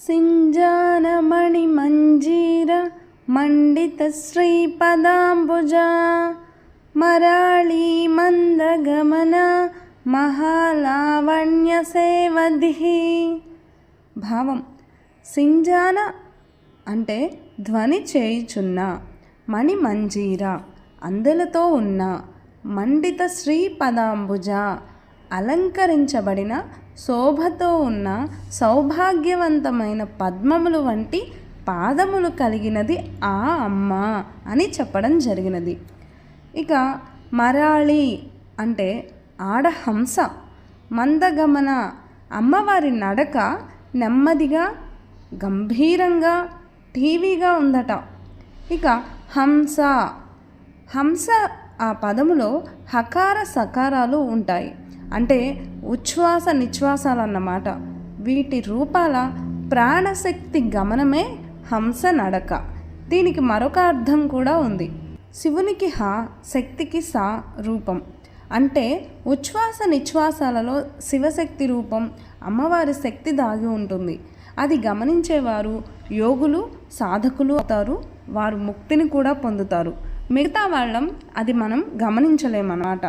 సింజానమణిమంజీర మండిత శ్రీపదాంబుజ మరాళీ మందగమన మహాలావణ్య సేవధి. భావం: సింజాన అంటే ధ్వని చేయుచున్న, మణిమంజీర అందెలతో ఉన్న, మండిత శ్రీపదాంబుజ అలంకరించబడిన, శోభతో ఉన్న, సౌభాగ్యవంతమైన పద్మములు వంటి పాదములు కలిగినది ఆ అమ్మ అని చెప్పడం జరిగినది. ఇక మరాళి అంటే ఆడహంస, మందగమన అమ్మవారి నడక నెమ్మదిగా, గంభీరంగా, టీవీగా ఉందట. ఇక హంస, హంస ఆ పదములో హకార సకారాలు ఉంటాయి, అంటే ఉచ్ఛ్వాస నిశ్వాసాలు అన్నమాట. వీటి రూపాల ప్రాణశక్తి గమనమే హంస నడక. దీనికి మరొక అర్థం కూడా ఉంది. శివునికి హ, శక్తికి స రూపం. అంటే ఉచ్ఛ్వాస నిశ్వాసాలలో శివశక్తి రూపం, అమ్మవారి శక్తి దాగి ఉంటుంది. అది గమనించేవారు యోగులు, సాధకులు అవుతారు. వారు ముక్తిని కూడా పొందుతారు. మిగతా వాళ్ళం అది మనం గమనించలేమన్నమాట.